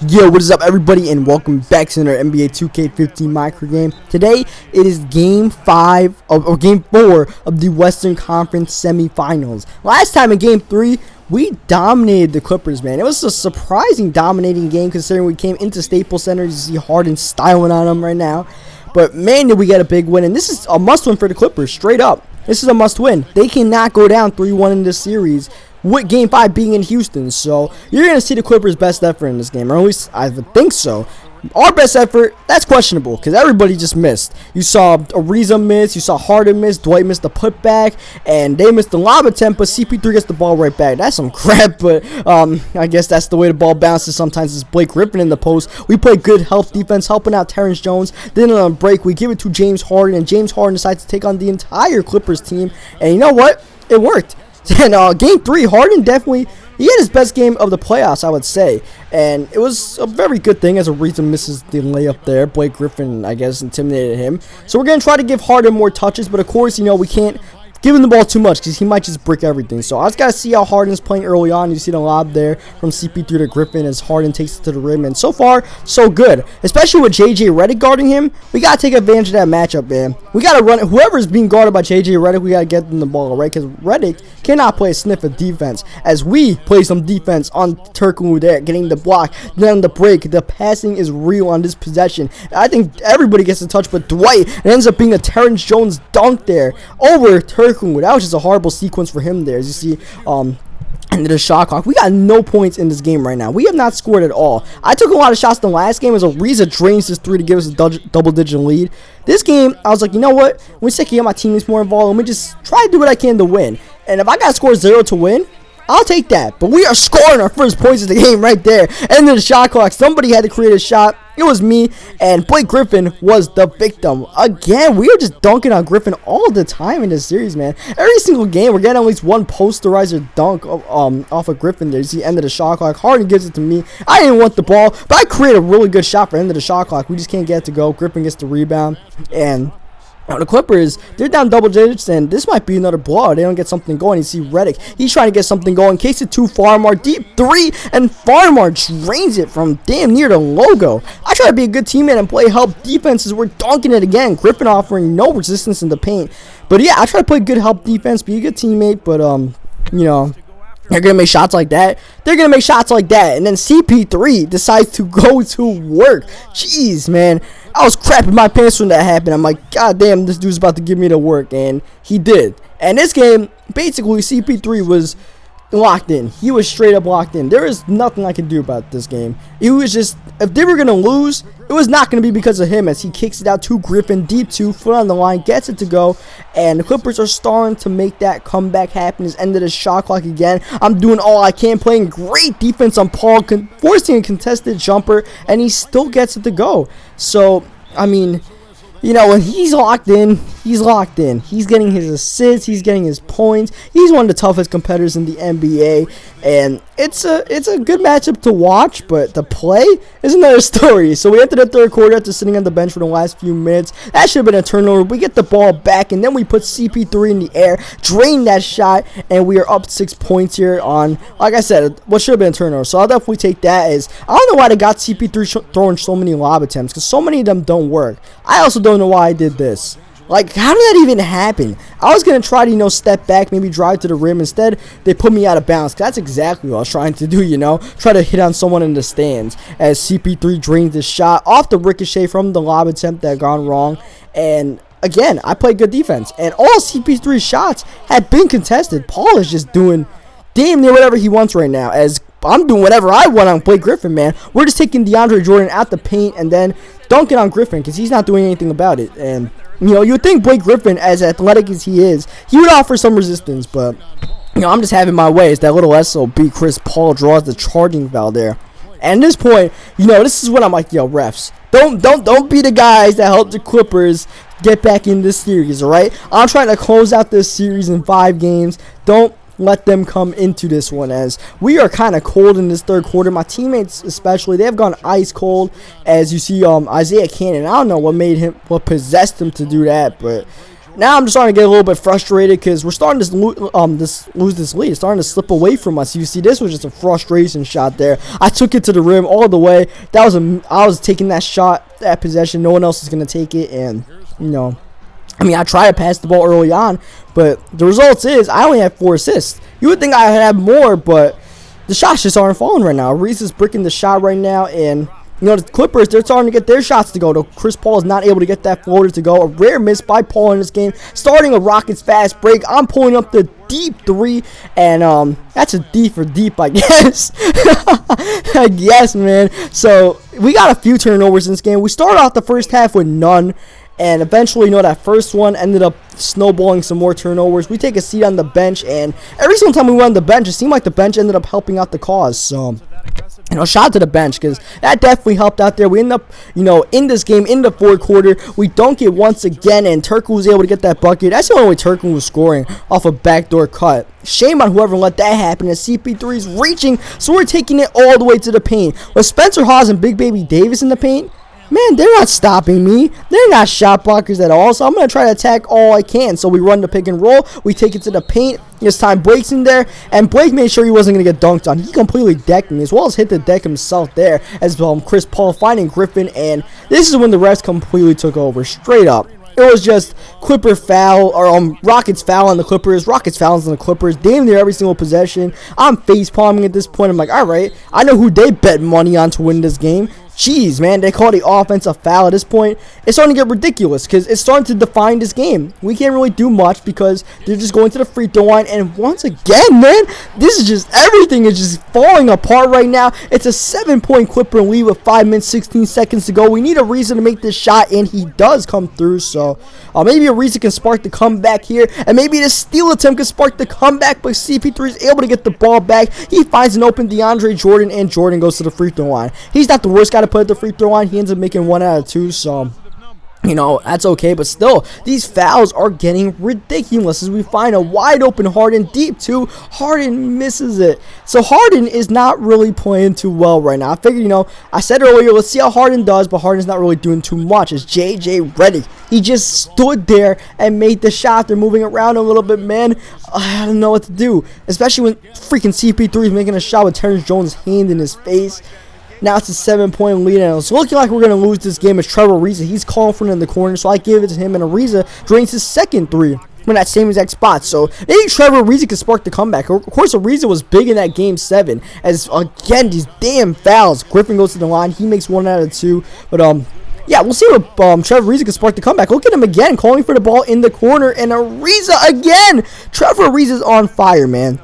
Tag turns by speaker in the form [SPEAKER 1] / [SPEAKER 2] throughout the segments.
[SPEAKER 1] Yo, what is up, everybody, and welcome back to another NBA 2K15 micro game. Today, it is Game 4 of the Western Conference Semifinals. Last time in Game 3, we dominated the Clippers, man. It was a surprising dominating game considering we came into Staples Center. You see Harden styling on them right now. But, man, did we get a big win. And this is a must-win for the Clippers, straight up. This is a must-win. They cannot go down 3-1 in this series with Game 5 being in Houston. So, you're going to see the Clippers' best effort in this game. Or at least, I would think so. Our best effort, that's questionable because everybody just missed. You saw Ariza miss, you saw Harden miss, Dwight missed the putback, and they missed the lob attempt, but CP3 gets the ball right back. That's some crap, but I guess that's the way the ball bounces sometimes. It's Blake Griffin in the post. We play good help defense, helping out Terrence Jones. Then on a break, we give it to James Harden, and James Harden decides to take on the entire Clippers team. And you know what? It worked. And Game 3, Harden definitely, he had his best game of the playoffs, I would say. And it was a very good thing as Ariza misses the layup there. Blake Griffin, I guess, intimidated him. So we're going to try to give Harden more touches. But, of course, you know, we can't give him the ball too much because he might just brick everything. So I just got to see how Harden's playing early on. You see the lob there from CP3 to Griffin as Harden takes it to the rim. And so far, so good. Especially with JJ Redick guarding him. We got to take advantage of that matchup, man. We got to run it. Whoever's being guarded by JJ Redick, we got to get them the ball, right? Because Redick cannot play a sniff of defense. As we play some defense on Turkoglu there, getting the block, then the break. The passing is real on this possession. I think everybody gets a touch, but Dwight, it ends up being a Terrence Jones dunk there over Turkoglu. That was just a horrible sequence for him there. As you see, into the shot clock. We got no points in this game right now. We have not scored at all. I took a lot of shots in the last game as Ariza drains this three to give us a double-digit lead. This game, I was like, you know what? Let me get my teammates more involved. Let me just try to do what I can to win. And if I got to score 0 to win, I'll take that. But we are scoring our first points of the game right there. And then the shot clock. Somebody had to create a shot. It was me. And Blake Griffin was the victim. Again, we are just dunking on Griffin all the time in this series, man. Every single game, we're getting at least one posterizer dunk off of Griffin there. You see, end of the shot clock. Harden gives it to me. I didn't want the ball, but I created a really good shot for end of the shot clock. We just can't get it to go. Griffin gets the rebound. And the Clippers, they're down double digits, and this might be another blowout. They don't get something going. You see Redick, he's trying to get something going. Case it to Farmar, deep three, and Farmar drains it from damn near the logo. I try to be a good teammate and play help defenses. We're dunking it again. Griffin offering no resistance in the paint. But yeah, I try to play good help defense, be a good teammate, but you know, they're going to make shots like that. They're going to make shots like that. And then CP3 decides to go to work. Jeez, man. I was crapping my pants when that happened. I'm like, God damn, this dude's about to give me the work. And he did. And this game, basically, CP3 was locked in. He was straight up locked in. There is nothing I can do about this game. It was just, if they were going to lose, it was not going to be because of him as he kicks it out to Griffin, deep two, foot on the line, gets it to go, and the Clippers are starting to make that comeback happen. It's ended the shot clock again. I'm doing all I can, playing great defense on Paul, forcing a contested jumper, and he still gets it to go. So, I mean, you know, when he's locked in, he's locked in. He's getting his assists. He's getting his points. He's one of the toughest competitors in the NBA. And it's a good matchup to watch, but the play is another story. So we entered the third quarter after sitting on the bench for the last few minutes. That should have been a turnover. We get the ball back, and then we put CP3 in the air, drain that shot, and we are up 6 points here on, like I said, what should have been a turnover. So I'll definitely take that as, I don't know why they got CP3 throwing so many lob attempts, because so many of them don't work. I also don't know why I did this. Like, how did that even happen? I was going to try to, you know, step back, maybe drive to the rim. Instead, they put me out of bounds. That's exactly what I was trying to do, you know. Try to hit on someone in the stands as CP3 drains the shot off the ricochet from the lob attempt that gone wrong. And again, I played good defense. And all CP3's shots had been contested. Paul is just doing damn near whatever he wants right now, as I'm doing whatever I want on Blake Griffin, man. We're just taking DeAndre Jordan out the paint and then dunking on Griffin because he's not doing anything about it. And, you know, you would think Blake Griffin, as athletic as he is, he would offer some resistance, but, you know, I'm just having my way. It's that little SOB Chris Paul draws the charging foul there. And at this point, you know, this is when I'm like, yo, refs, don't be the guys that help the Clippers get back in this series, all right? I'm trying to close out this series in 5 games. Don't let them come into this one, as we are kind of cold in this third quarter. My teammates especially, they have gone ice cold, as you see Isaiah Cannon. I don't know what possessed him to do that, but now I'm just starting to get a little bit frustrated because we're starting to lose this lead. It's starting to slip away from us. You see, this was just a frustration shot there. I took it to the rim all the way. I was taking that shot, that possession. No one else is going to take it, and I mean, I tried to pass the ball early on, but the results is I only have 4 assists. You would think I had more, but the shots just aren't falling right now. Reese is bricking the shot right now, and the Clippers, they're starting to get their shots to go. Chris Paul is not able to get that floater to go. A rare miss by Paul in this game. Starting a Rockets fast break. I'm pulling up the deep 3, and that's a D for deep, I guess. I guess, man. So we got a few turnovers in this game. We started off the first half with none. And eventually, that first one ended up snowballing some more turnovers. We take a seat on the bench, and every single time we went on the bench, it seemed like the bench ended up helping out the cause. So, shout out to the bench because that definitely helped out there. We end up, in this game, in the fourth quarter, we dunk it once again, and Turku was able to get that bucket. That's the only way Turku was scoring, off a backdoor cut. Shame on whoever let that happen, as CP3 is reaching, so we're taking it all the way to the paint. With Spencer Hawes and Big Baby Davis in the paint, man, they're not stopping me. They're not shot blockers at all, so I'm going to try to attack all I can. So we run the pick and roll. We take it to the paint. This time Blake's in there, and Blake made sure he wasn't going to get dunked on. He completely decked me, as well as hit the deck himself there, as Chris Paul finding Griffin, and this is when the refs completely took over, straight up. It was just Clipper foul, or Rockets foul on the Clippers, Rockets fouls on the Clippers, damn near every single possession. I'm face palming at this point. I'm like, all right, I know who they bet money on to win this game. Jeez, man, they call the offensive foul at this point. It's starting to get ridiculous because it's starting to define this game. We can't really do much because they're just going to the free throw line. And once again, man, this is just, everything is just falling apart right now. It's a 7-point Clipper lead with 5 minutes, 16 seconds to go. We need a reason to make this shot, and he does come through. So maybe a reason can spark the comeback here. And maybe the steal attempt can spark the comeback, but CP3 is able to get the ball back. He finds an open DeAndre Jordan, and Jordan goes to the free throw line. He's not the worst guy to put at the free throw line. He ends up making 1 out of 2, so that's okay, but still, these fouls are getting ridiculous as we find a wide open Harden deep 2. Harden misses it. So Harden is not really playing too well right now. I figured, I said earlier, let's see how Harden does, but Harden's not really doing too much. It's JJ Redick. He just stood there and made the shot. They're moving around a little bit, man. I don't know what to do, especially when freaking CP3 is making a shot with Terrence Jones' hand in his face. Now it's a 7-point lead, and it's looking like we're going to lose this game. As Trevor Ariza, he's calling for it in the corner, so I give it to him, and Ariza drains his second 3 from that same exact spot. So maybe Trevor Ariza can spark the comeback. Of course, Ariza was big in that game 7, as again, these damn fouls. Griffin goes to the line, he makes 1 out of 2, but yeah, we'll see what Trevor Ariza can spark the comeback. Look at him again, calling for the ball in the corner, and Ariza again. Trevor Ariza's on fire, man.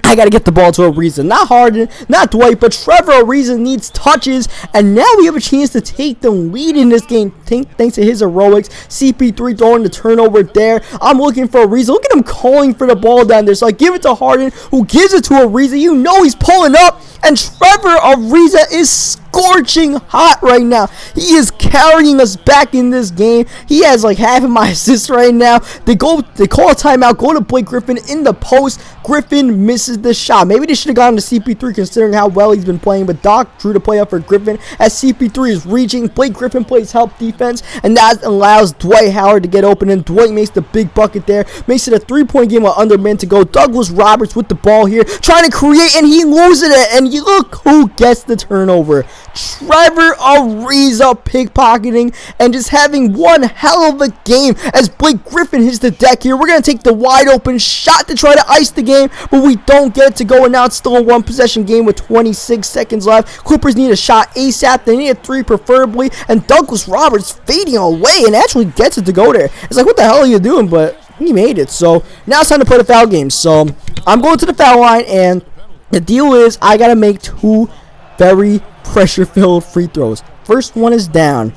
[SPEAKER 1] I got to get the ball to Ariza. Not Harden, not Dwight, but Trevor Ariza needs touches. And now we have a chance to take the lead in this game thanks to his heroics. CP3 throwing the turnover there. I'm looking for Ariza. Look at him calling for the ball down there. So I give it to Harden, who gives it to Ariza. He's pulling up. And Trevor Ariza is scorching hot right now. He is carrying us back in this game. He has like half of my assists right now. They call a timeout, go to Blake Griffin in the post. Griffin misses the shot. Maybe they should have gone to CP3 considering how well he's been playing, but Doc drew the play up for Griffin as CP3 is reaching. Blake Griffin plays help defense, and that allows Dwight Howard to get open, and Dwight makes the big bucket there. Makes it a 3-point game with under men to go. Douglas Roberts with the ball here, trying to create, and he loses it, and you look who gets the turnover. Trevor Ariza pickpocketing and just having one hell of a game as Blake Griffin hits the deck here. We're going to take the wide open shot to try to ice the game, but we don't get it to go, and now it's still a 1-possession game with 26 seconds left. Clippers need a shot ASAP. They need a 3 preferably, and Douglas Roberts fading away and actually gets it to go there. It's like, what the hell are you doing? But he made it. So now it's time to play the foul game. So I'm going to the foul line, and the deal is I got to make 2 very pressure-filled free throws. First one is down.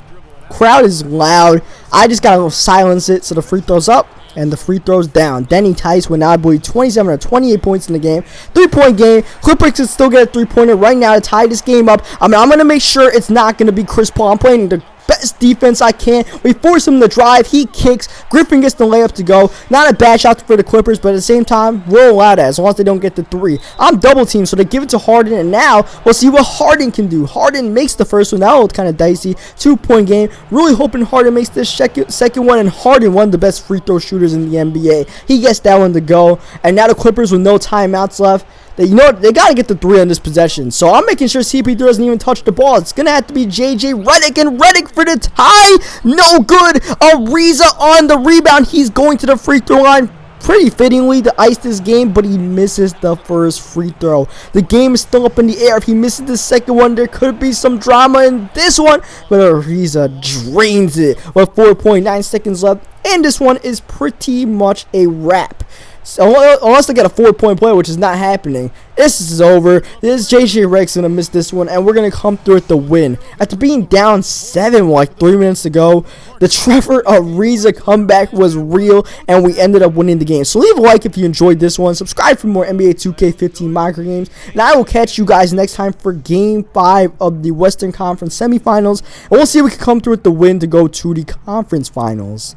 [SPEAKER 1] Crowd is loud. I just got to silence it, so the free throw's up and the free throw's down. Denny Tice with now, I believe, 27 or 28 points in the game. 3-point game. Clippers can still get a 3-pointer right now to tie this game up. I'm going to make sure it's not going to be Chris Paul. I'm playing the best defense I can. We force him to drive. He kicks. Griffin gets the layup to go. Not a bad shot for the Clippers, but at the same time, roll out as long as they don't get the 3. I'm double teamed, so they give it to Harden, and now we'll see what Harden can do. Harden makes the first one. That was kind of dicey. 2-point game. Really hoping Harden makes this second one, and Harden, one of the best free throw shooters in the NBA. He gets that one to go, and now the Clippers with no timeouts left. They got to get the 3 on this possession. So I'm making sure CP3 doesn't even touch the ball. It's going to have to be JJ Redick, and Redick for the tie. No good. Ariza on the rebound. He's going to the free throw line. Pretty fittingly to ice this game, but he misses the first free throw. The game is still up in the air. If he misses the second one, there could be some drama in this one, but Ariza drains it with 4.9 seconds left, and this one is pretty much a wrap. So, unless they get a 4-point play, which is not happening, this is over. This JJ Redick's going to miss this one, and we're going to come through with the win. After being down 7 with like 3 minutes to go, the Trevor Ariza comeback was real, and we ended up winning the game. So leave a like if you enjoyed this one. Subscribe for more NBA 2K15 micro games, and I will catch you guys next time for Game 5 of the Western Conference Semifinals. And we'll see if we can come through with the win to go to the Conference Finals.